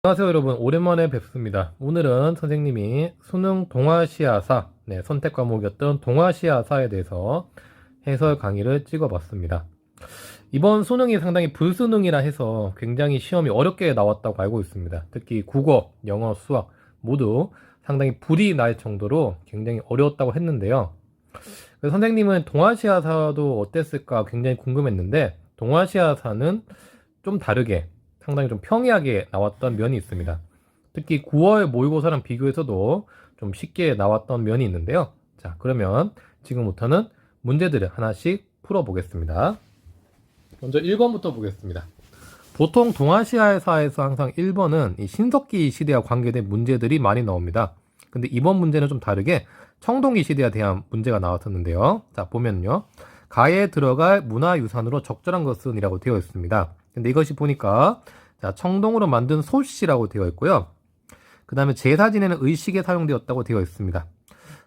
안녕하세요 여러분, 오랜만에 뵙습니다. 오늘은 선생님이 수능 동아시아사 선택 과목이었던 동아시아사에 대해서 해설 강의를 찍어봤습니다. 이번 수능이 상당히 불수능이라 해서 굉장히 시험이 어렵게 나왔다고 알고 있습니다. 특히 국어, 영어, 수학 모두 상당히 불이 날 정도로 굉장히 어려웠다고 했는데요. 그래서 선생님은 동아시아사도 어땠을까 굉장히 궁금했는데, 동아시아사는 좀 다르게 상당히 좀 평이하게 나왔던 면이 있습니다. 특히 9월 모의고사랑 비교해서도 좀 쉽게 나왔던 면이 있는데요. 자, 그러면 지금부터는 문제들을 하나씩 풀어보겠습니다. 먼저 1번부터 보겠습니다. 보통 동아시아사에서 항상 1번은 이 신석기 시대와 관계된 문제들이 많이 나옵니다. 근데 이번 문제는 좀 다르게 청동기 시대에 대한 문제가 나왔었는데요. 자, 보면요. 가에 들어갈 문화유산으로 적절한 것은 이라고 되어 있습니다. 근데 이것이 보니까 자, 청동으로 만든 솥이라고 되어 있고요. 그 다음에 제사 지내는 의식에 사용되었다고 되어 있습니다.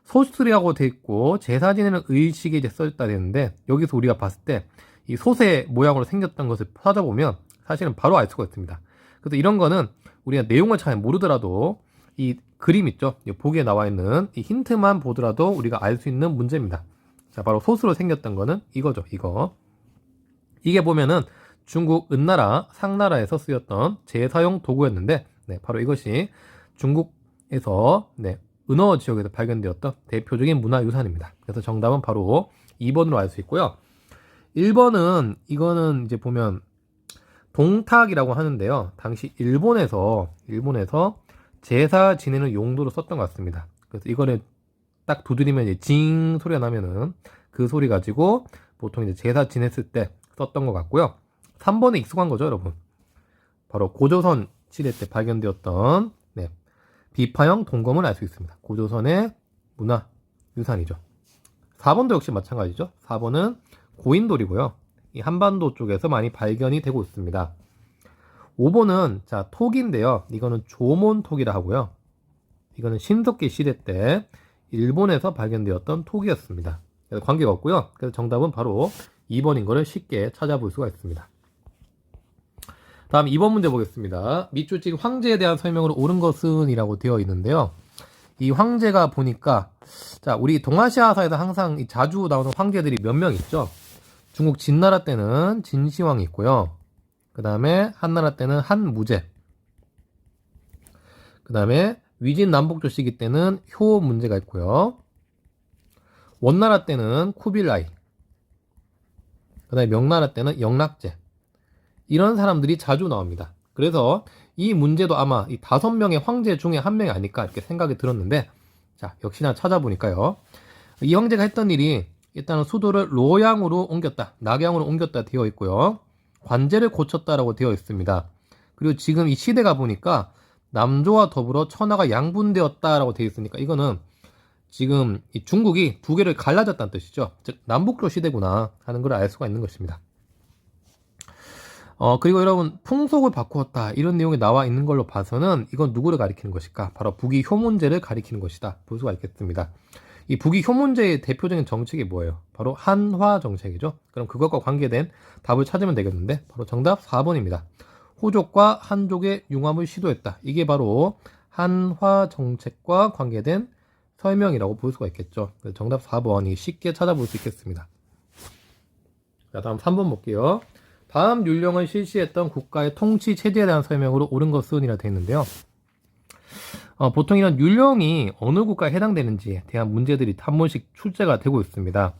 솥이라고 되어 있고 제사 지내는 의식에 이제 써있다 되는데, 여기서 우리가 봤을 때 이 솥의 모양으로 생겼던 것을 찾아보면 사실은 바로 알 수가 있습니다. 그래서 이런 거는 우리가 내용을 잘 모르더라도 이 그림 있죠? 보기에 나와 있는 이 힌트만 보더라도 우리가 알 수 있는 문제입니다. 자, 바로 솥으로 생겼던 거는 이거죠, 이거. 이게 보면은 중국 은나라, 상나라에서 쓰였던 제사용 도구였는데, 바로 이것이 중국에서 은어 지역에서 발견되었던 대표적인 문화유산입니다. 그래서 정답은 바로 2번으로 알 수 있고요. 1번은 이거는 이제 보면 동탁이라고 하는데요. 당시 일본에서 제사 지내는 용도로 썼던 것 같습니다. 그래서 이거를 딱 두드리면 이제 징 소리가 나면은 그 소리 가지고 보통 이제 제사 지냈을 때 썼던 것 같고요. 3번에 익숙한 거죠, 여러분. 바로 고조선 시대 때 발견되었던 비파형 동검을 알 수 있습니다. 고조선의 문화유산이죠. 4번도 역시 마찬가지죠. 4번은 고인돌이고요. 이 한반도 쪽에서 많이 발견이 되고 있습니다. 5번은 자, 톡인데요. 이거는 조몬톡이라 하고요. 이거는 신석기 시대 때 일본에서 발견되었던 톡이었습니다. 그래서 관계가 없고요. 그래서 정답은 바로 2번인 거를 쉽게 찾아볼 수가 있습니다. 다음 2번 문제 보겠습니다. 밑줄 친 황제에 대한 설명으로 옳은 것은 이라고 되어 있는데요. 이 황제가 보니까 자, 우리 동아시아사에서 항상 자주 나오는 황제들이 몇 명 있죠. 중국 진나라 때는 진시황이 있고요. 그 다음에 한나라 때는 한무제, 그 다음에 위진 남북조 시기 때는 효 문제가 있고요. 원나라 때는 쿠빌라이, 그 다음에 명나라 때는 영락제, 이런 사람들이 자주 나옵니다. 그래서 이 문제도 아마 이 5명의 황제 중에 한 명이 아닐까 이렇게 생각이 들었는데, 자, 역시나 찾아보니까요. 이 황제가 했던 일이 일단은 수도를 로양으로 옮겼다, 낙양으로 옮겼다 되어 있고요. 관제를 고쳤다라고 되어 있습니다. 그리고 지금 이 시대가 보니까 남조와 더불어 천하가 양분되었다라고 되어 있으니까 이거는 지금 이 중국이 두 개를 갈라졌다는 뜻이죠. 즉 남북조 시대구나 하는 걸 알 수가 있는 것입니다. 그리고 여러분, 풍속을 바꾸었다 이런 내용이 나와 있는 걸로 봐서는 이건 누구를 가리키는 것일까? 바로 북이 효문제를 가리키는 것이다 볼 수가 있겠습니다. 이 북이 효문제의 대표적인 정책이 뭐예요? 바로 한화 정책이죠. 그럼 그것과 관계된 답을 찾으면 되겠는데, 바로 정답 4번입니다. 호족과 한족의 융합을 시도했다. 이게 바로 한화 정책과 관계된 설명이라고 볼 수가 있겠죠. 정답 4번이 쉽게 찾아볼 수 있겠습니다. 자, 다음 3번 볼게요. 다음 율령을 실시했던 국가의 통치 체제에 대한 설명으로 옳은 것은 이라 되어 있는데요. 보통 이런 율령이 어느 국가에 해당되는지에 대한 문제들이 한 번씩 출제가 되고 있습니다.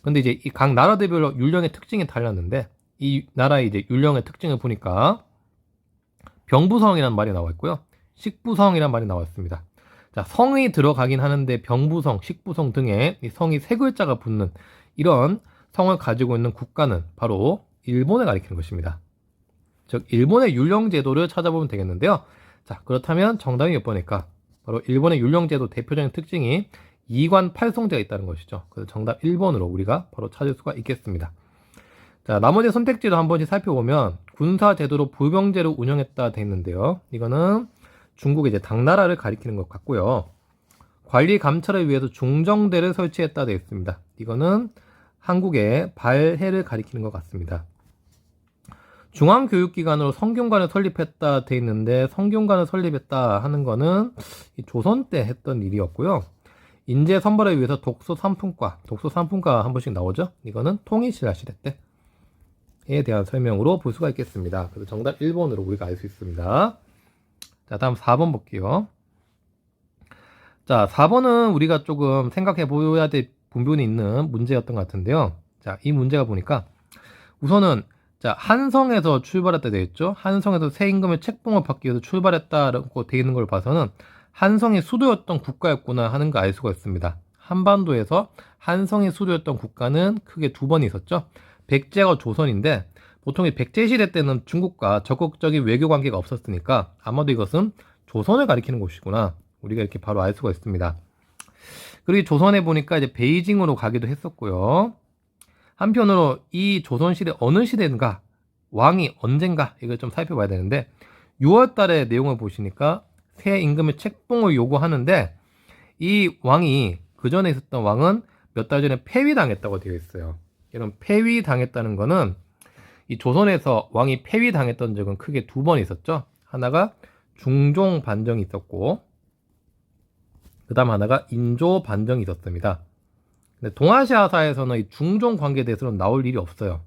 근데 이제 이 각 나라대별로 율령의 특징이 달랐는데, 이 나라의 이제 율령의 특징을 보니까 병부성이라는 말이 나와 있고요. 식부성이라는 말이 나와 있습니다. 자, 성이 들어가긴 하는데 병부성, 식부성 등의 이 성이 세 글자가 붙는 이런 성을 가지고 있는 국가는 바로 일본을 가리키는 것입니다. 즉 일본의 율령 제도를 찾아보면 되겠는데요. 자, 그렇다면 정답이 몇 번일까? 바로 일본의 율령 제도 대표적인 특징이 이관 팔성제가 있다는 것이죠. 그래서 정답 1번으로 우리가 바로 찾을 수가 있겠습니다. 자, 나머지 선택지도 한 번씩 살펴보면 군사 제도로 부병제를 운영했다 되어 있는데요. 이거는 중국의 이제 당나라를 가리키는 것 같고요. 관리 감찰을 위해서 중정대를 설치했다 되어 있습니다. 이거는 한국의 발해를 가리키는 것 같습니다. 중앙교육기관으로 성균관을 설립했다 돼 있는데 성균관을 설립했다 하는 거는 이 조선 때 했던 일이었고요. 인재 선발을 위해서 독서 3품과 한 번씩 나오죠. 이거는 통일신라 시대 때에 대한 설명으로 볼 수가 있겠습니다. 그래서 정답 1번으로 우리가 알 수 있습니다. 자, 다음 4번 볼게요. 자, 4번은 우리가 조금 생각해 보아야 될 부분이 있는 문제였던 것 같은데요. 자, 이 문제가 보니까 우선은 자, 한성에서 출발했다 되어 있죠. 한성에서 새 임금의 책봉을 받기 위해서 출발했다라고 되어 있는 걸 봐서는 한성이 수도였던 국가였구나 하는 거 알 수가 있습니다. 한반도에서 한성이 수도였던 국가는 크게 두 번 있었죠. 백제와 조선인데 보통 이 백제 시대 때는 중국과 적극적인 외교 관계가 없었으니까 아마도 이것은 조선을 가리키는 곳이구나. 우리가 이렇게 바로 알 수가 있습니다. 그리고 조선에 보니까 이제 베이징으로 가기도 했었고요. 한편으로 이 조선시대 어느 시대인가, 왕이 언젠가 이걸 좀 살펴봐야 되는데 6월달의 내용을 보시니까 새 임금의 책봉을 요구하는데 이 왕이 그 전에 있었던 왕은 몇 달 전에 폐위당했다고 되어 있어요. 이런 폐위당했다는 거는 이 조선에서 왕이 폐위당했던 적은 크게 두 번 있었죠. 하나가 중종 반정이 있었고 그 다음 하나가 인조 반정이 있었습니다. 근데 동아시아사에서는 이 중종 관계에 대해서는 나올 일이 없어요.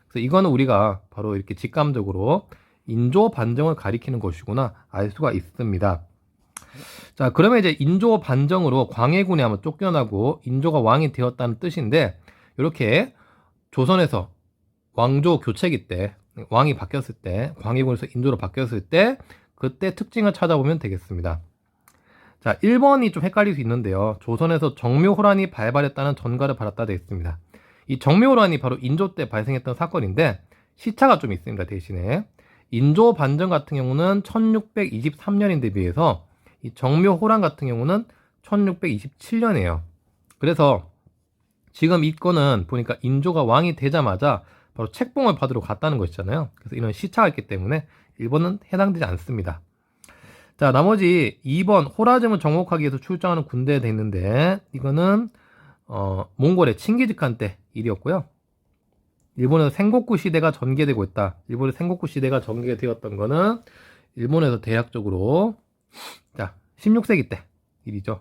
그래서 이거는 우리가 바로 이렇게 직감적으로 인조 반정을 가리키는 것이구나 알 수가 있습니다. 자, 그러면 이제 인조 반정으로 광해군이 아마 쫓겨나고 인조가 왕이 되었다는 뜻인데 이렇게 조선에서 왕조 교체기 때 왕이 바뀌었을 때 광해군에서 인조로 바뀌었을 때 그때 특징을 찾아보면 되겠습니다. 자, 1번이 좀 헷갈릴 수 있는데요. 조선에서 정묘호란이 발발했다는 전가를 받았다 되어 있습니다. 이 정묘호란이 바로 인조 때 발생했던 사건인데 시차가 좀 있습니다. 대신에 인조 반정 같은 경우는 1623년인데 비해서 이 정묘호란 같은 경우는 1627년이에요. 그래서 지금 이 건은 보니까 인조가 왕이 되자마자 바로 책봉을 받으러 갔다는 것이잖아요. 그래서 이런 시차가 있기 때문에 1번은 해당되지 않습니다. 자, 나머지 2번 호라즘을 정복하기 위해서 출정하는 군대에 돼 있는데 이거는 몽골의 칭기즈칸 때 일이었고요. 일본에서 생고쿠 시대가 전개되고 있다. 일본의 생고쿠 시대가 전개되었던 거는 일본에서 대략적으로 자 16세기 때 일이죠.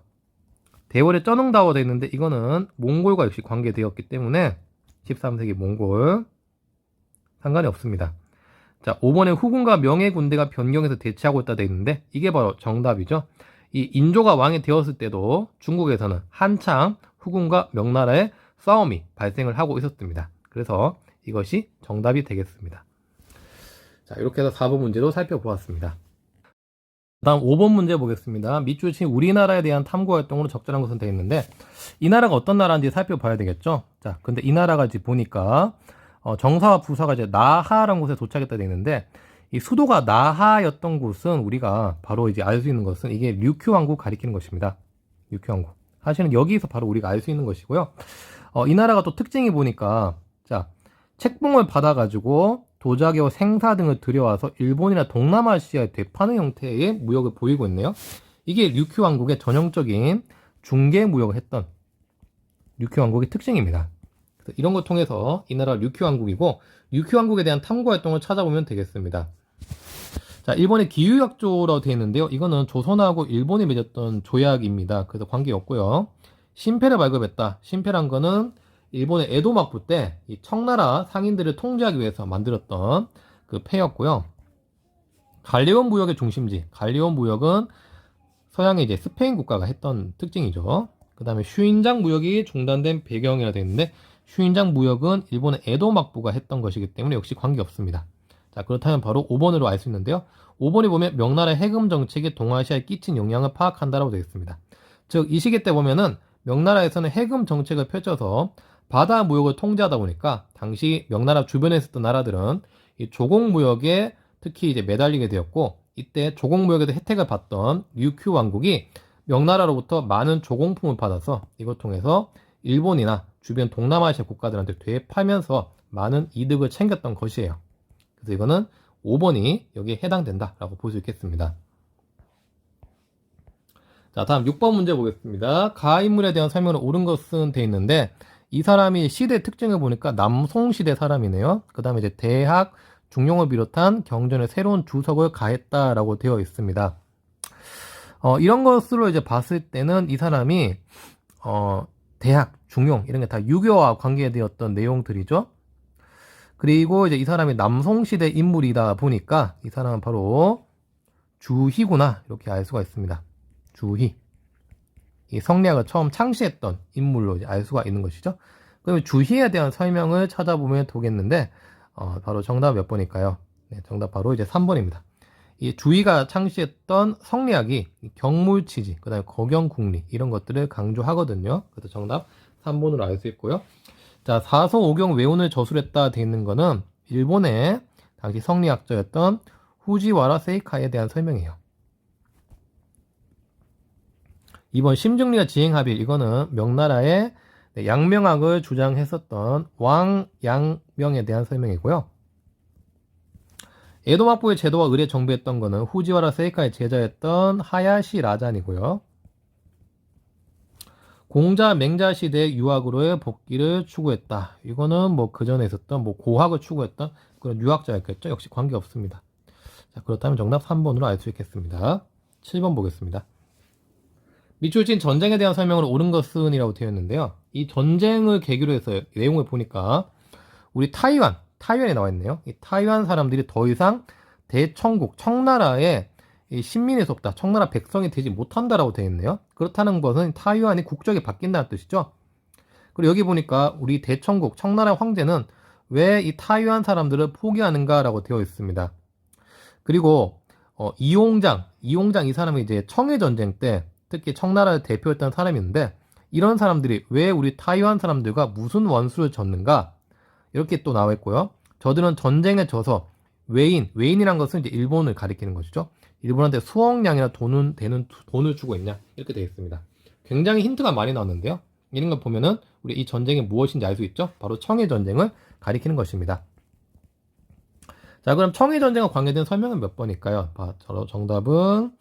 대월에 쩌능다워 돼 있는데 이거는 몽골과 역시 관계되었기 때문에 13세기 몽골 상관이 없습니다. 자, 5번에 후군과 명예 군대가 변경해서 대치하고 있다 돼 있는데 이게 바로 정답이죠. 이 인조가 왕이 되었을 때도 중국에서는 한창 후군과 명나라의 싸움이 발생을 하고 있었습니다. 그래서 이것이 정답이 되겠습니다. 자, 이렇게 해서 4번 문제도 살펴보았습니다. 다음 5번 문제 보겠습니다. 밑줄 친 우리나라에 대한 탐구 활동으로 적절한 것은 되어 있는데 이 나라가 어떤 나라인지 살펴봐야 되겠죠. 자, 근데 이 나라가 이제 보니까 정사와 부사가 이제 나하라는 곳에 도착했다 되어 있는데 이 수도가 나하였던 곳은 우리가 바로 이제 알 수 있는 것은 이게 류큐 왕국 가리키는 것입니다. 류큐 왕국. 사실은 여기서 바로 우리가 알 수 있는 것이고요. 이 나라가 또 특징이 보니까 자 책봉을 받아가지고 도자기와 생사 등을 들여와서 일본이나 동남아시아에 되파는 형태의 무역을 보이고 있네요. 이게 류큐 왕국의 전형적인 중개 무역을 했던 류큐 왕국의 특징입니다. 그래서 이런 걸 통해서 이 나라가 류큐 왕국이고 류큐 왕국에 대한 탐구 활동을 찾아보면 되겠습니다. 자, 일본의 기유약조라고 되어 있는데요. 이거는 조선하고 일본이 맺었던 조약입니다. 그래서 관계없고요. 신패를 발급했다. 신패란 거는 일본의 에도 막부 때 이 청나라 상인들을 통제하기 위해서 만들었던 그 패였고요. 갈리온 무역의 중심지. 갈리온 무역은 서양의 이제 스페인 국가가 했던 특징이죠. 그 다음에 슈인장 무역이 중단된 배경이라 되어 있는데 슈인장 무역은 일본의 에도 막부가 했던 것이기 때문에 역시 관계없습니다. 자, 그렇다면 바로 5번으로 알 수 있는데요. 5번에 보면 명나라의 해금 정책이 동아시아에 끼친 영향을 파악한다라고 되어 있습니다. 즉, 이 시기 때 보면은 명나라에서는 해금 정책을 펼쳐서 바다 무역을 통제하다 보니까 당시 명나라 주변에 있었던 나라들은 이 조공 무역에 특히 이제 매달리게 되었고 이때 조공 무역에서 혜택을 받던 류큐 왕국이 명나라로부터 많은 조공품을 받아서 이걸 통해서 일본이나 주변 동남아시아 국가들한테 되팔면서 많은 이득을 챙겼던 것이에요. 그래서 이거는 5번이 여기에 해당된다라고 볼 수 있겠습니다. 자, 다음 6번 문제 보겠습니다. 가인물에 대한 설명을 옳은 것은 돼 있는데 이 사람이 시대 특징을 보니까 남송시대 사람이네요. 그 다음에 이제 대학 중용을 비롯한 경전에 새로운 주석을 가했다라고 되어 있습니다. 이런 것으로 이제 봤을 때는 이 사람이 대학, 중용 이런 게 다 유교와 관계되었던 내용들이죠. 그리고 이제 이 사람이 남송시대 인물이다 보니까 이 사람은 바로 주희구나 이렇게 알 수가 있습니다. 주희. 이 성리학을 처음 창시했던 인물로 이제 알 수가 있는 것이죠. 그러면 주희에 대한 설명을 찾아보면 되겠는데 바로 정답 몇 번일까요? 네, 정답 바로 이제 3번입니다. 이 주희가 창시했던 성리학이 경물치지, 그 다음에 거경국리 이런 것들을 강조하거든요. 그래서 정답 3번으로 알 수 있고요. 자, 사소오경 외운을 저술했다 되어 있는 거는 일본의 당시 성리학자였던 후지와라 세이카에 대한 설명이에요. 2번 심증리가 지행합일, 이거는 명나라의 양명학을 주장했었던 왕양명에 대한 설명이고요. 에도 막부의 제도와 의례 정비했던 거는 후지와라 세이카의 제자였던 하야시 라잔이고요. 공자 맹자 시대 유학으로의 복귀를 추구했다. 이거는 뭐 그 전에 있었던 뭐 고학을 추구했던 그런 유학자였겠죠. 역시 관계 없습니다. 자, 그렇다면 정답 3번으로 알 수 있겠습니다. 7번 보겠습니다. 밑줄 친 전쟁에 대한 설명으로 옳은 것은이라고 되어 있는데요. 이 전쟁을 계기로 해서 내용을 보니까 우리 타이완에 나와 있네요. 이 타이완 사람들이 더 이상 대청국, 청나라의 신민이 없다, 청나라 백성이 되지 못한다라고 되어 있네요. 그렇다는 것은 타이완이 국적이 바뀐다는 뜻이죠. 그리고 여기 보니까 우리 대청국, 청나라 황제는 왜 이 타이완 사람들을 포기하는가라고 되어 있습니다. 그리고 이용장 이 사람이 이제 청해전쟁 때 특히 청나라를 대표했던 사람인데 이런 사람들이 왜 우리 타이완 사람들과 무슨 원수를 졌는가 이렇게 또 나와 있고요. 저들은 전쟁에 져서 외인이란 것은 이제 일본을 가리키는 것이죠. 일본한테 수억량이나 돈을 주고 있냐 이렇게 되어 있습니다. 굉장히 힌트가 많이 나왔는데요. 이런 걸 보면은 우리 이 전쟁이 무엇인지 알 수 있죠. 바로 청해전쟁을 가리키는 것입니다. 자, 그럼 청해전쟁과 관계된 설명은 몇 번일까요? 정답은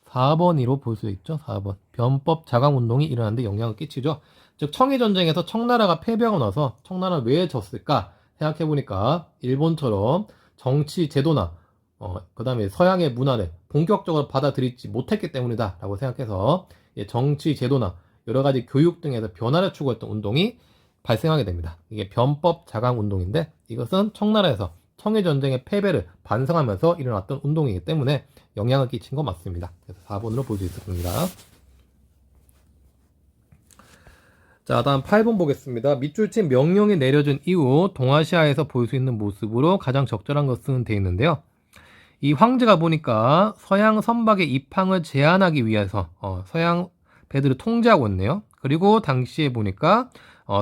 4번으로 볼 수 있죠. 4번. 변법 자강운동이 일어나는데 영향을 끼치죠. 즉 청해전쟁에서 청나라가 패배하고 나서 청나라는 왜 졌을까 생각해보니까 일본처럼 정치 제도나 그 다음에 서양의 문화를 본격적으로 받아들이지 못했기 때문이다 라고 생각해서 정치 제도나 여러가지 교육 등에서 변화를 추구했던 운동이 발생하게 됩니다. 이게 변법 자강 운동인데 이것은 청나라에서 청해전쟁의 패배를 반성하면서 일어났던 운동이기 때문에 영향을 끼친 거 맞습니다. 그래서 4번으로 볼 수 있습니다. 자, 다음 8번 보겠습니다. 밑줄 친 명령이 내려진 이후 동아시아에서 볼 수 있는 모습으로 가장 적절한 것은 되어 있는데요. 이 황제가 보니까 서양 선박의 입항을 제한하기 위해서 서양 배들을 통제하고 있네요. 그리고 당시에 보니까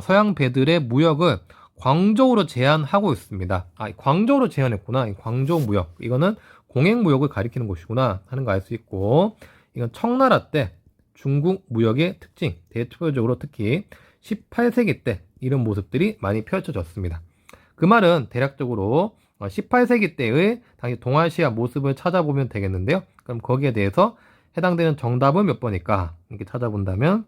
서양 배들의 무역을 광저우로 제한하고 있습니다. 광저우로 제한했구나. 이 광저우 무역. 이거는 공행무역을 가리키는 곳이구나 하는 거 알 수 있고, 이건 청나라 때 중국 무역의 특징, 대표적으로 특히 18세기 때 이런 모습들이 많이 펼쳐졌습니다. 그 말은 대략적으로 18세기 때의 당시 동아시아 모습을 찾아보면 되겠는데요. 그럼 거기에 대해서 해당되는 정답은 몇 번일까? 이렇게 찾아본다면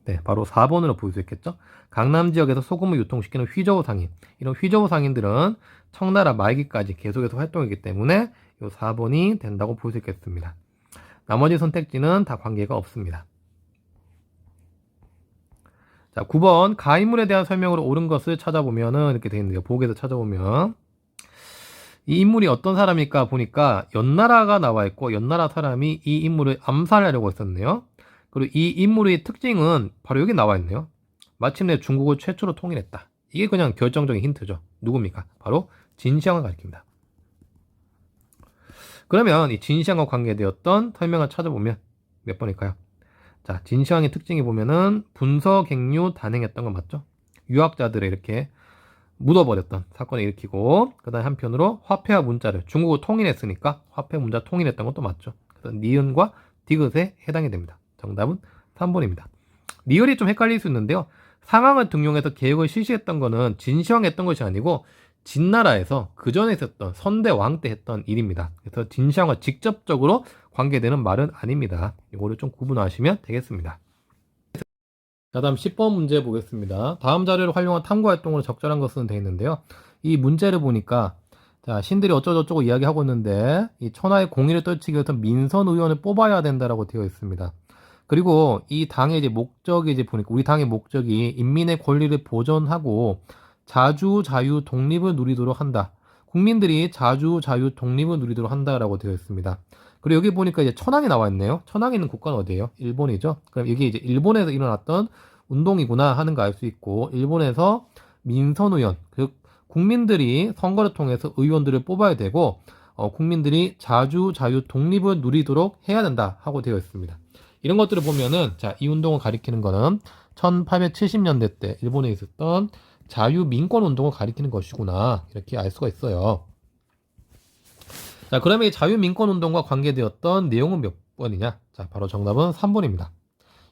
네, 바로 4번으로 볼 수 있겠죠. 강남 지역에서 소금을 유통시키는 휘저우 상인, 이런 휘저우 상인들은 청나라 말기까지 계속해서 활동했기 때문에 이 4번이 된다고 볼 수 있겠습니다. 나머지 선택지는 다 관계가 없습니다. 자, 9번 가인물에 대한 설명으로 옳은 것을 찾아보면은 이렇게 되어 있는데요. 보기에서 찾아보면 이 인물이 어떤 사람일까 보니까 연나라가 나와 있고 연나라 사람이 이 인물을 암살하려고 했었네요. 그리고 이 인물의 특징은 바로 여기 나와 있네요. 마침내 중국을 최초로 통일했다. 이게 그냥 결정적인 힌트죠. 누굽니까? 바로 진시황을 가리킵니다. 그러면 이 진시황과 관계되었던 설명을 찾아보면 몇 번일까요? 자, 진시황의 특징이 보면은 분서객류 단행했던 건 맞죠? 유학자들을 이렇게 묻어버렸던 사건을 일으키고, 그 다음 한편으로 화폐와 문자를 중국을 통일했으니까 화폐 문자 통일했던 것도 맞죠. 그래서 니은과 디귿에 해당이 됩니다. 정답은 3번입니다. 리을이 좀 헷갈릴 수 있는데요. 상황을 등용해서 계획을 실시했던 거는 진시황이 했던 것이 아니고 진나라에서 그 전에 있었던 선대 왕 때 했던 일입니다. 그래서 진시황과 직접적으로 관계되는 말은 아닙니다. 이거를 좀 구분하시면 되겠습니다. 자, 다음 10번 문제 보겠습니다. 다음 자료를 활용한 탐구 활동으로 적절한 것은 되어 있는데요. 이 문제를 보니까 자, 신들이 어쩌고저쩌고 이야기하고 있는데 이 천하의 공의를 떨치기 위해서 민선 의원을 뽑아야 된다라고 되어 있습니다. 그리고 이 당의 이제 목적이 이제 보니까 우리 당의 목적이 인민의 권리를 보존하고 자주, 자유, 독립을 누리도록 한다. 국민들이 자주, 자유, 독립을 누리도록 한다라고 되어 있습니다. 그리고 여기 보니까 이제 천황이 나와 있네요. 천황이 있는 국가는 어디예요? 일본이죠. 그럼 이게 이제 일본에서 일어났던 운동이구나 하는 거 알 수 있고, 일본에서 민선의원, 즉 국민들이 선거를 통해서 의원들을 뽑아야 되고, 국민들이 자주, 자유, 독립을 누리도록 해야 된다 하고 되어 있습니다. 이런 것들을 보면은, 자, 이 운동을 가리키는 거는 1870년대 때 일본에 있었던 자유민권 운동을 가리키는 것이구나, 이렇게 알 수가 있어요. 자, 그러면 이 자유민권 운동과 관계되었던 내용은 몇 번이냐? 자, 바로 정답은 3번입니다.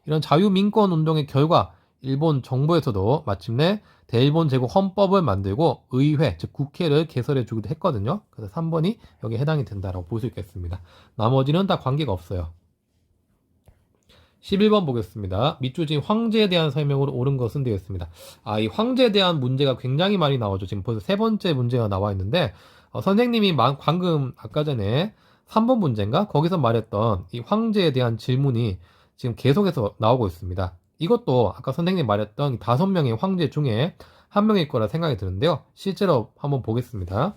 이런 자유민권 운동의 결과 일본 정부에서도 마침내 대일본 제국 헌법을 만들고 의회, 즉 국회를 개설해 주기도 했거든요. 그래서 3번이 여기에 해당이 된다라고 볼 수 있겠습니다. 나머지는 다 관계가 없어요. 11번 보겠습니다. 밑줄 지금 황제에 대한 설명으로 옳은 것은 되어 있습니다. 이 황제에 대한 문제가 굉장히 많이 나오죠. 지금 벌써 세 번째 문제가 나와 있는데, 선생님이 방금 아까 전에 3번 문제인가? 거기서 말했던 이 황제에 대한 질문이 지금 계속해서 나오고 있습니다. 이것도 아까 선생님이 말했던 5명의 황제 중에 한 명일 거라 생각이 드는데요. 실제로 한번 보겠습니다.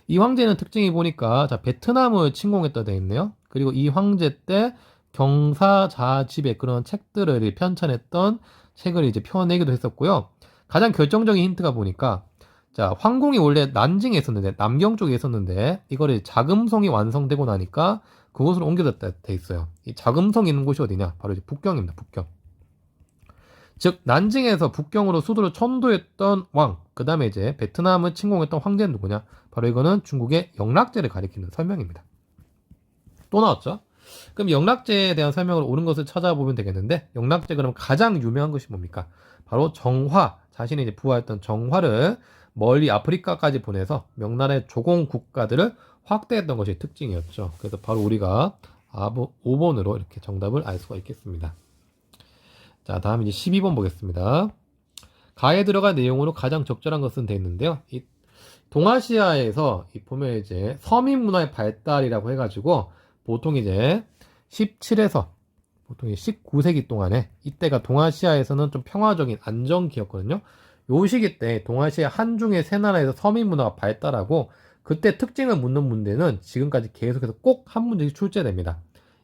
이 황제는 특징이 보니까, 자, 베트남을 침공했다 되어 있네요. 그리고 이 황제 때 경사자집의 그런 책들을 편찬했던 책을 이제 펴내기도 했었고요. 가장 결정적인 힌트가 보니까, 자, 황궁이 원래 난징에 있었는데, 남경 쪽에 있었는데, 이거를 자금성이 완성되고 나니까 그곳으로 옮겨졌다 돼 있어요. 이 자금성 있는 곳이 어디냐? 바로 이제 북경입니다. 북경. 즉, 난징에서 북경으로 수도를 천도했던 왕, 그 다음에 이제 베트남을 침공했던 황제는 누구냐? 바로 이거는 중국의 영락제를 가리키는 설명입니다. 또 나왔죠? 그럼 영락제에 대한 설명을 옳은 것을 찾아보면 되겠는데, 영락제 그럼 가장 유명한 것이 뭡니까? 바로 정화, 자신이 이제 부하였던 정화를 멀리 아프리카까지 보내서 명나라의 조공 국가들을 확대했던 것이 특징이었죠. 그래서 바로 우리가 5번으로 이렇게 정답을 알 수가 있겠습니다. 자, 다음 이제 12번 보겠습니다. 가에 들어간 내용으로 가장 적절한 것은 되어 있는데요. 이 동아시아에서 보면 이제 서민 문화의 발달이라고 해가지고 보통 이제 17에서 보통 19세기 동안에 이때가 동아시아에서는 좀 평화적인 안정기였거든요. 요 시기 때 동아시아 한중의 세 나라에서 서민 문화가 발달하고 그때 특징을 묻는 문제는 지금까지 계속해서 꼭 한 문제씩 출제됩니다.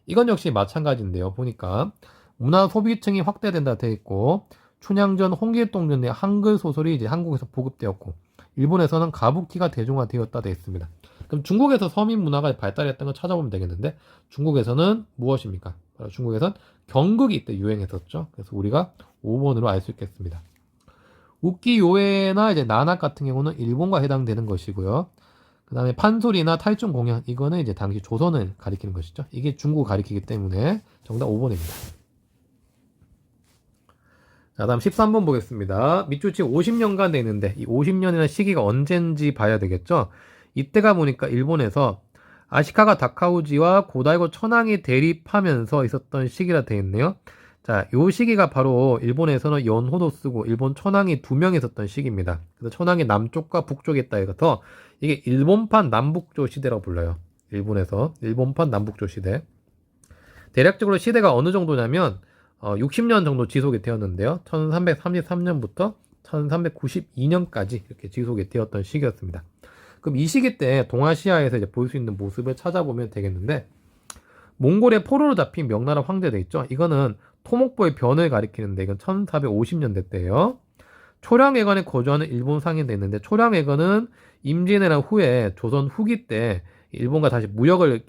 이건 역시 마찬가지인데요. 보니까 문화 소비층이 확대된다 되어 있고, 춘향전, 홍길동전 의 한글 소설이 이제 한국에서 보급되었고, 일본에서는 가부키가 대중화되었다 되어 있습니다. 그럼 중국에서 서민 문화가 발달했던 걸 찾아보면 되겠는데, 중국에서는 무엇입니까? 중국에서는 경극이 이때 유행했었죠. 그래서 우리가 5번으로 알 수 있겠습니다. 우키요에나 이제 나낙 같은 경우는 일본과 해당되는 것이고요. 그 다음에 판소리나 탈중 공연, 이거는 이제 당시 조선을 가리키는 것이죠. 이게 중국을 가리키기 때문에 정답 5번입니다. 자, 다음 13번 보겠습니다. 밑줄치 50년간 돼 있는데, 이 50년이라는 시기가 언젠지 봐야 되겠죠? 이때가 보니까 일본에서 아시카가 다카우지와 고다이고 천황이 대립하면서 있었던 시기라 되어 있네요. 자, 요 시기가 바로 일본에서는 연호도 쓰고 일본 천황이 2명 있었던 시기입니다. 그래서 천황이 남쪽과 북쪽에 있다 해서 이게 일본판 남북조 시대라고 불러요. 일본에서 일본판 남북조 시대. 대략적으로 시대가 어느 정도냐면 60년 정도 지속이 되었는데요. 1333년부터 1392년까지 이렇게 지속이 되었던 시기였습니다. 그럼 이 시기 때 동아시아에서 이제 볼 수 있는 모습을 찾아보면 되겠는데, 몽골의 포로로 잡힌 명나라 황제들 있죠. 이거는 토목보의 변을 가리키는데, 이건 1450년대 때예요. 초량외관에 거주하는 일본 상인도 있는데, 초량외관은 임진왜란 후에 조선 후기 때 일본과 다시 무역을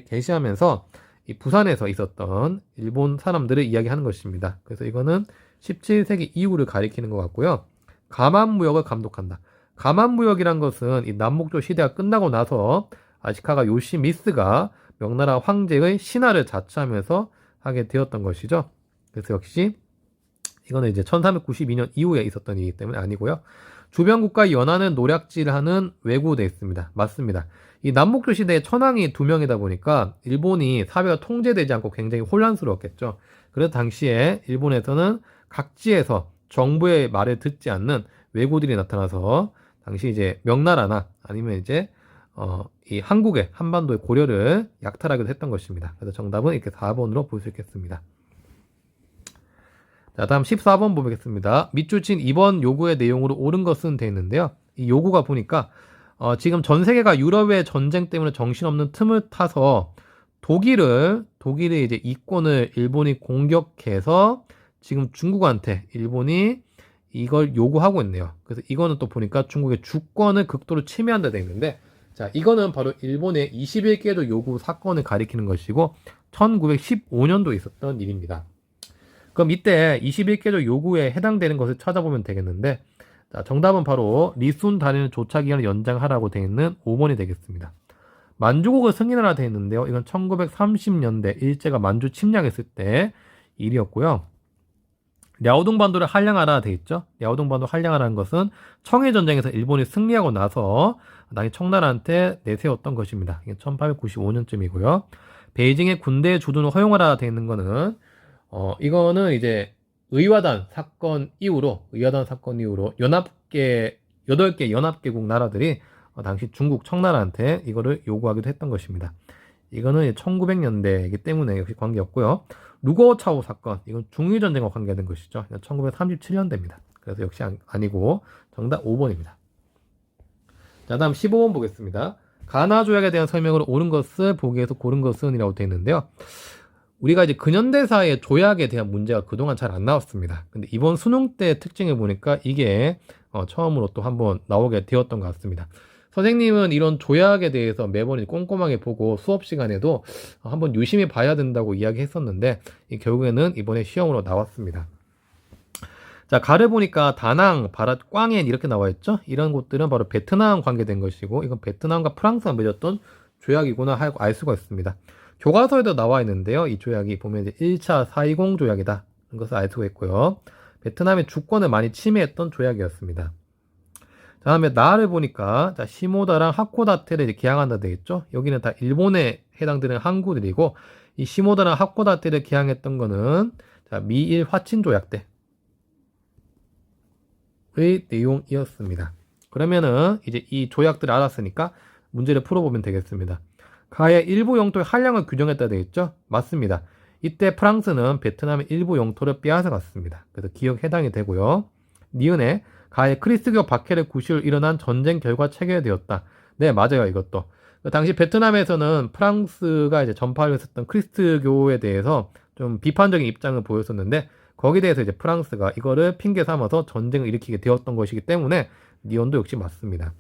개시하면서 이 부산에서 있었던 일본 사람들을 이야기하는 것입니다. 그래서 이거는 17세기 이후를 가리키는 것 같고요. 가만무역을 감독한다. 가만무역이란 것은 이 남북조 시대가 끝나고 나서 아시카가 요시미스가 명나라 황제의 신하를 자처하면서 하게 되었던 것이죠. 그래서 역시 이거는 이제 1392년 이후에 있었던 일이기 때문에 아니고요. 주변 국가 연안을 노략질하는 왜구되어 있습니다. 맞습니다. 이 남북조 시대에 천황이 2명이다 보니까 일본이 사회가 통제되지 않고 굉장히 혼란스러웠겠죠. 그래서 당시에 일본에서는 각지에서 정부의 말을 듣지 않는 왜구들이 나타나서 당시 이제 명나라나 아니면 이제 이 한국의 한반도의 고려를 약탈하기도 했던 것입니다. 그래서 정답은 이렇게 4번으로 볼 수 있겠습니다. 자, 다음 14번 보겠습니다. 밑줄 친 2번 요구의 내용으로 옳은 것은 되어 있는데요. 이 요구가 보니까 지금 전 세계가 유럽의 전쟁 때문에 정신없는 틈을 타서 독일의 이제 이권을 일본이 공격해서 지금 중국한테 일본이 이걸 요구하고 있네요. 그래서 이거는 또 보니까 중국의 주권을 극도로 침해한다 되어 있는데, 자, 이거는 바로 일본의 21개도 요구 사건을 가리키는 것이고 1915년도에 있었던 일입니다. 그럼 이때 21개조 요구에 해당되는 것을 찾아보면 되겠는데, 자, 정답은 바로 리순 단위는 조차 기간을 연장하라고 되어 있는 5번이 되겠습니다. 만주국을 승인하라 되어 있는데요. 이건 1930년대 일제가 만주 침략했을 때 일이었고요. 랴오둥반도를 한량하라 되어 있죠. 랴오둥반도 한량하라는 것은 청해전쟁에서 일본이 승리하고 나서 당시 청나라한테 내세웠던 것입니다. 이게 1895년쯤이고요. 베이징의 군대 주둔을 허용하라 되어 있는 거는 이거는 이제 의화단 사건 이후로 8개 연합개국 나라들이 당시 중국 청나라한테 이거를 요구하기도 했던 것입니다. 이거는 1900년대이기 때문에 역시 관계없고요. 루거차오 사건, 이건 중일전쟁과 관계된 것이죠. 1937년대입니다. 그래서 역시 아니고 정답 5번입니다. 자, 다음 15번 보겠습니다. 가나 조약에 대한 설명으로 옳은 것을 보기에서 고른 것은 이라고 되어 있는데요. 우리가 이제 근현대사의 조약에 대한 문제가 그동안 잘 안 나왔습니다. 근데 이번 수능 때 특징을 보니까 이게 처음으로 또 한번 나오게 되었던 것 같습니다. 선생님은 이런 조약에 대해서 매번 꼼꼼하게 보고 수업 시간에도 한번 유심히 봐야 된다고 이야기했었는데 결국에는 이번에 시험으로 나왔습니다. 자, 가를 보니까 다낭, 바랏, 꽝엔 이렇게 나와 있죠. 이런 곳들은 바로 베트남 관계된 것이고 이건 베트남과 프랑스가 맺었던 조약이구나 하고 알 수가 있습니다. 교과서에도 나와 있는데요. 이 조약이 보면 이제 1차 420 조약이다. 이런 것을 알 수가 있고요. 베트남의 주권을 많이 침해했던 조약이었습니다. 자, 다음에 나를 보니까 자, 시모다랑 하코다테를 이제 개항한다 되어 있죠. 여기는 다 일본에 해당되는 항구들이고 이 시모다랑 하코다테를 개항했던 거는 자, 미일 화친 조약 때의 내용이었습니다. 그러면은 이제 이 조약들을 알았으니까 문제를 풀어보면 되겠습니다. 가의 일부 영토의 한량을 규정했다 되어 있죠? 맞습니다. 이때 프랑스는 베트남의 일부 영토를 빼앗아갔습니다. 그래서 기억 해당이 되고요. 니은에 가의 크리스교 박해를 구시로 일어난 전쟁 결과 체결되었다. 네, 맞아요. 이것도. 당시 베트남에서는 프랑스가 이제 전파를 했었던 크리스교에 대해서 좀 비판적인 입장을 보였었는데 거기에 대해서 이제 프랑스가 이거를 핑계 삼아서 전쟁을 일으키게 되었던 것이기 때문에 니은도 역시 맞습니다.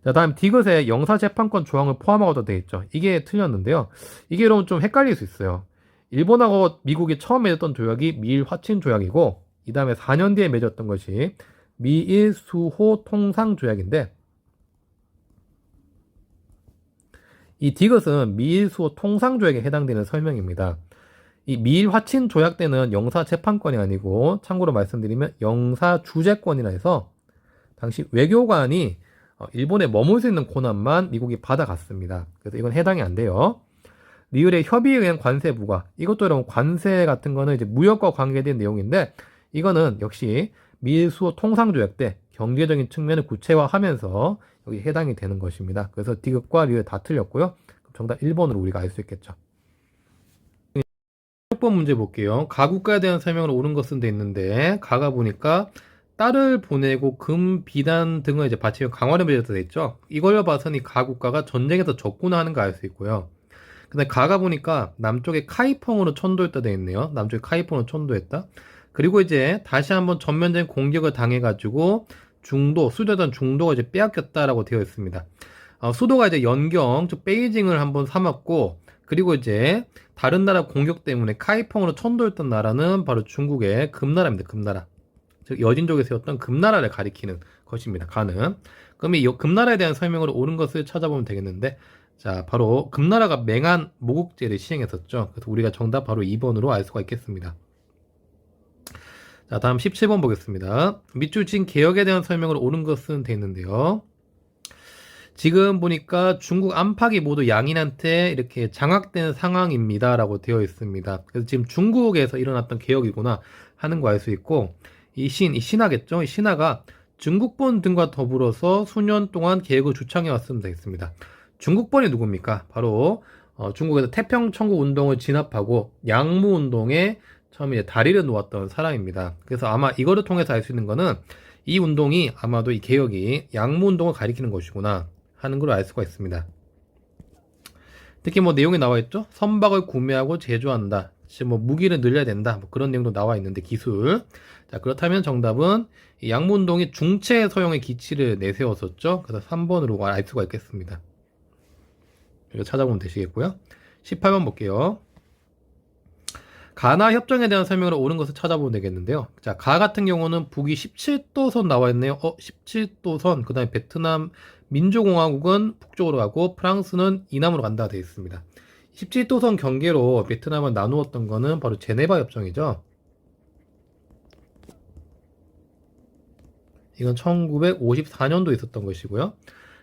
자, 다음 디귿에 영사재판권 조항을 포함하고도 되어 있죠. 이게 틀렸는데요. 이게 여러분 좀 헷갈릴 수 있어요. 일본하고 미국이 처음 맺었던 조약이 미일 화친 조약이고 이 다음에 4년 뒤에 맺었던 것이 미일 수호 통상 조약인데 이 디귿은 미일 수호 통상 조약에 해당되는 설명입니다. 이 미일 화친 조약 때는 영사재판권이 아니고 참고로 말씀드리면 영사주재권이라 해서 당시 외교관이 일본에 머물 수 있는 권한만 미국이 받아갔습니다. 그래서 이건 해당이 안 돼요. 리을의 협의에 의한 관세 부과. 이것도 여러분 관세 같은 거는 이제 무역과 관계된 내용인데 이거는 역시 미일수호 통상조약 때 경제적인 측면을 구체화하면서 여기 해당이 되는 것입니다. 그래서 디귿과 리을 다 틀렸고요. 정답 1번으로 우리가 알 수 있겠죠. 6번 문제 볼게요. 가국가에 대한 설명을 옳은 것은 돼 있는데 가가 보니까 딸을 보내고 금, 비단 등을 이제 바치며 강화를 맺어서 됐죠. 이걸 봐서는 이 가국가가 전쟁에서 졌구나 하는 거 알 수 있고요. 근데 가가 보니까 남쪽에 카이펑으로 천도했다 돼 있네요. 남쪽에 카이펑으로 천도했다. 그리고 이제 다시 한번 전면적인 공격을 당해가지고 수도던 중도가 이제 빼앗겼다라고 되어 있습니다. 수도가 이제 연경, 즉 베이징을 한번 삼았고, 그리고 이제 다른 나라 공격 때문에 카이펑으로 천도했던 나라는 바로 중국의 금나라입니다. 금나라. 즉 여진족에 세웠던 금나라를 가리키는 것입니다. 가는. 그럼 이 금나라에 대한 설명으로 옳은 것을 찾아보면 되겠는데, 자, 바로 금나라가 맹한 모국제를 시행했었죠. 그래서 우리가 정답 바로 2번으로 알 수가 있겠습니다. 자, 다음 17번 보겠습니다. 밑줄 친 개혁에 대한 설명으로 옳은 것은 돼 있는데요. 지금 보니까 중국 안팎이 모두 양인한테 이렇게 장악된 상황입니다. 라고 되어 있습니다. 그래서 지금 중국에서 일어났던 개혁이구나 하는 거 알 수 있고, 이 신하겠죠? 이 신하가 중국본 등과 더불어서 수년 동안 계획을 주창해 왔으면 되겠습니다. 중국본이 누굽니까? 바로 중국에서 태평천국 운동을 진압하고 양무 운동에 처음에 이제 다리를 놓았던 사람입니다. 그래서 아마 이거를 통해서 알 수 있는 거는 이 운동이 아마도 이 개혁이 양무 운동을 가리키는 것이구나 하는 걸 알 수가 있습니다. 특히 뭐 내용에 나와 있죠. 선박을 구매하고 제조한다. 지금 뭐 무기를 늘려야 된다. 뭐 그런 내용도 나와 있는데 기술. 자, 그렇다면 정답은 이 양무 운동이 중체 서용의 기치를 내세웠었죠. 그래서 3번으로 알 수가 있겠습니다. 이거 찾아보면 되시겠고요. 18번 볼게요. 가나 협정에 대한 설명을 옳은 것을 찾아보면 되겠는데요. 자, 가 같은 경우는 북이 17도선 나와 있네요. 17도선. 그 다음에 베트남 민주공화국은 북쪽으로 가고 프랑스는 이남으로 간다 되어 있습니다. 17도선 경계로 베트남을 나누었던 거는 바로 제네바 협정이죠. 이건 1954년도에 있었던 것이고요.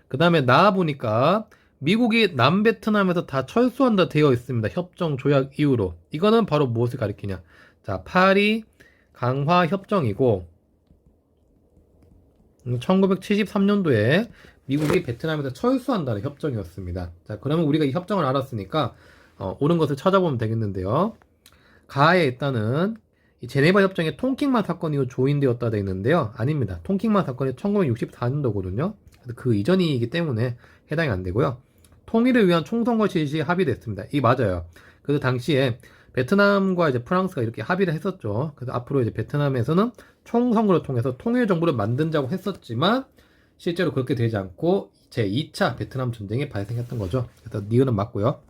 그 다음에 나와 보니까 미국이 남베트남에서 다 철수한다 되어 있습니다. 협정 조약 이후로. 이거는 바로 무엇을 가리키냐. 자, 파리 강화 협정이고 1973년도에 미국이 베트남에서 철수한다는 협정이었습니다. 자, 그러면 우리가 이 협정을 알았으니까 옳은 것을 찾아보면 되겠는데요. 가에 일단은 이 제네바 협정의 통킹만 사건 이후 조인되었다 되어 있는데요. 아닙니다. 통킹만 사건이 1964년도거든요. 그 이전이기 때문에 해당이 안 되고요. 통일을 위한 총선거 실시 합의됐습니다. 이 맞아요. 그래서 당시에 베트남과 이제 프랑스가 이렇게 합의를 했었죠. 그래서 앞으로 이제 베트남에서는 총선거를 통해서 통일 정부를 만든다고 했었지만 실제로 그렇게 되지 않고 제2차 베트남 전쟁이 발생했던 거죠. 그래서 니은은 맞고요.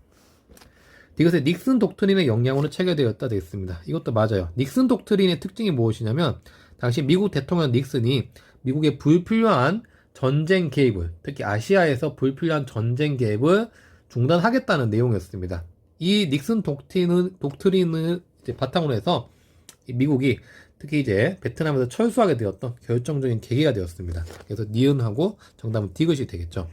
이것에 닉슨 독트린의 영향으로 체결되었다 되어 있습니다. 이것도 맞아요. 닉슨 독트린의 특징이 무엇이냐면 당시 미국 대통령 닉슨이 미국의 불필요한 전쟁 개입을, 특히 아시아에서 불필요한 전쟁 개입을 중단하겠다는 내용이었습니다. 이 닉슨 독트린을 이제 바탕으로 해서 미국이 특히 이제 베트남에서 철수하게 되었던 결정적인 계기가 되었습니다. 그래서 니은하고 정답은 디귿이 되겠죠.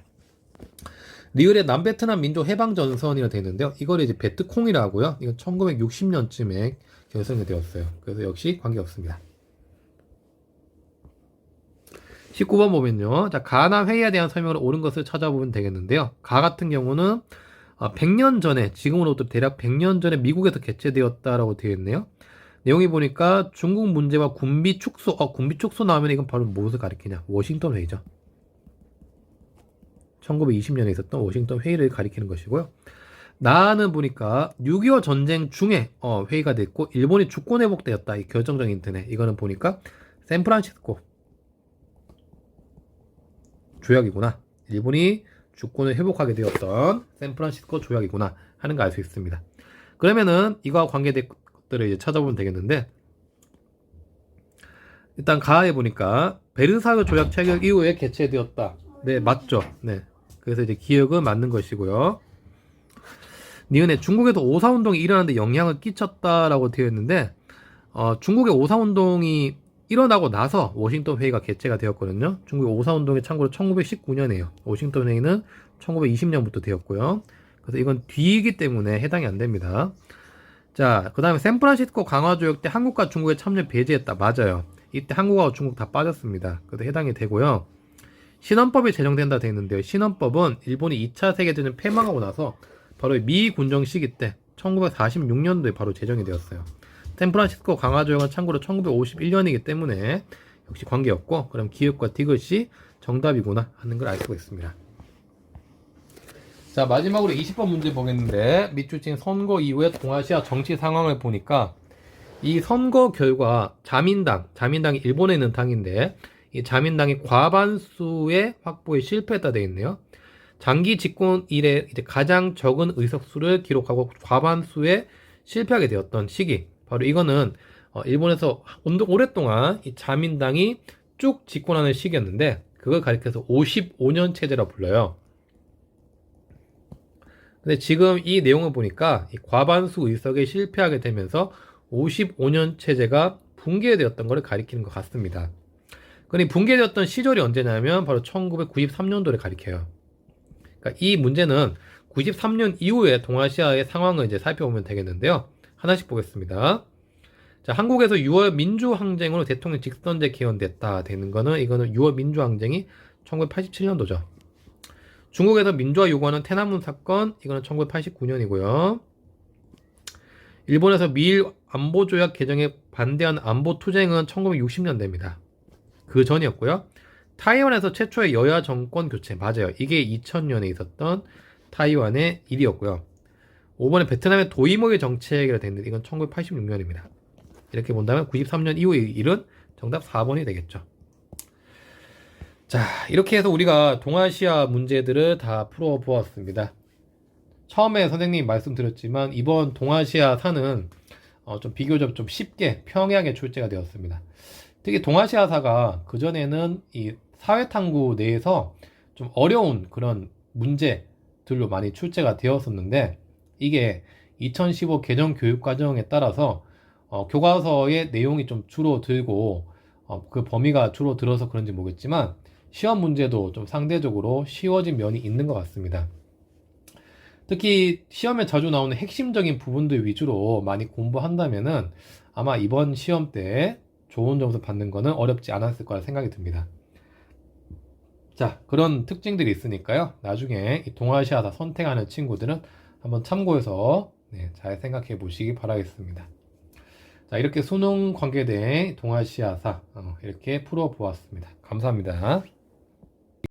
리을의 남베트남 민족 해방전선이라 되어 있는데요. 이걸 이제 베트콩이라고 하고요. 이건 1960년쯤에 결성이 되었어요. 그래서 역시 관계없습니다. 19번 보면요. 자, 가나 회의에 대한 설명을 옳은 것을 찾아보면 되겠는데요. 가 같은 경우는 100년 전에, 지금으로부터 대략 100년 전에 미국에서 개최되었다라고 되어 있네요. 내용이 보니까 중국 문제와 군비 축소, 군비 축소 나오면 이건 바로 무엇을 가리키냐? 워싱턴 회의죠. 1920년에 있었던 워싱턴 회의를 가리키는 것이고요. 나는 보니까 6.25 전쟁 중에 회의가 됐고 일본이 주권 회복되었다. 이 결정적인 힌트네. 이거는 보니까 샌프란시스코 조약이구나. 일본이 주권을 회복하게 되었던 샌프란시스코 조약이구나 하는 거 알 수 있습니다. 그러면은 이거와 관계된 것들을 이제 찾아보면 되겠는데 일단 가에 보니까 베르사유 조약 체결 이후에 개최되었다. 네, 맞죠. 네. 그래서 이제 기억은 맞는 것이고요. 니은에 중국에서 오사운동이 일어나는데 영향을 끼쳤다라고 되어 있는데 중국의 오사운동이 일어나고 나서 워싱턴 회의가 개최가 되었거든요. 중국의 오사운동이 참고로 1919년이에요. 워싱턴 회의는 1920년부터 되었고요. 그래서 이건 뒤이기 때문에 해당이 안 됩니다. 자, 그 다음에 샌프란시스코 강화조약 때 한국과 중국의 참여 배제했다. 맞아요. 이때 한국하고 중국 다 빠졌습니다. 그래서 해당이 되고요. 신헌법이 제정된다 되어 있는데요. 신헌법은 일본이 2차 세계대전 패망하고 나서 바로 미 군정 시기 때 1946년도에 바로 제정이 되었어요. 샌프란시스코 강화조약은 참고로 1951년이기 때문에 역시 관계없고 그럼 기읍과 디귿이 정답이구나 하는 걸 알 수가 있습니다. 자, 마지막으로 20번 문제 보겠는데 밑줄 선거 이후의 동아시아 정치 상황을 보니까 이 선거 결과 자민당이 일본에 있는 당인데 이 자민당이 과반수의 확보에 실패했다 되어 있네요. 장기 집권 이래 이제 가장 적은 의석수를 기록하고 과반수에 실패하게 되었던 시기. 바로 이거는 일본에서 오랫동안 이 자민당이 쭉 집권하는 시기였는데 그걸 가리켜서 55년 체제라 불러요. 근데 지금 이 내용을 보니까 이 과반수 의석에 실패하게 되면서 55년 체제가 붕괴되었던 것을 가리키는 것 같습니다. 근데 붕괴되었던 시절이 언제냐면 바로 1993년도를 가리켜요. 그러니까 이 문제는 93년 이후에 동아시아의 상황을 이제 살펴보면 되겠는데요. 하나씩 보겠습니다. 자, 한국에서 6월 민주항쟁으로 대통령 직선제 개헌됐다 되는 거는 이거는 6월 민주항쟁이 1987년도죠. 중국에서 민주화 요구하는天安문 사건 이거는 1989년이고요. 일본에서 미일 안보조약 개정에 반대한 안보투쟁은 1960년대입니다. 그 전이었고요. 타이완에서 최초의 여야 정권 교체 맞아요. 이게 2000년에 있었던 타이완의 일이었고요. 5번에 베트남의 도이모의 정책이라 되는데 이건 1986년입니다. 이렇게 본다면 93년 이후의 일은 정답 4번이 되겠죠. 자, 이렇게 해서 우리가 동아시아 문제들을 다 풀어보았습니다. 처음에 선생님이 말씀드렸지만 이번 동아시아사는 좀 비교적 좀 쉽게 평이하게 출제가 되었습니다. 특히 동아시아사가 그전에는 이 사회탐구 내에서 좀 어려운 그런 문제들로 많이 출제가 되었었는데 이게 2015 개정 교육과정에 따라서 교과서의 내용이 좀 줄어들고 그 범위가 줄어들어서 그런지 모르겠지만 시험 문제도 좀 상대적으로 쉬워진 면이 있는 것 같습니다. 특히 시험에 자주 나오는 핵심적인 부분들 위주로 많이 공부한다면은 아마 이번 시험 때 좋은 점수 받는 거는 어렵지 않았을 거라 생각이 듭니다. 자, 그런 특징들이 있으니까요. 나중에 이 동아시아사 선택하는 친구들은 한번 참고해서 잘 생각해 보시기 바라겠습니다. 자, 이렇게 수능 관계된 동아시아사 이렇게 풀어보았습니다. 감사합니다.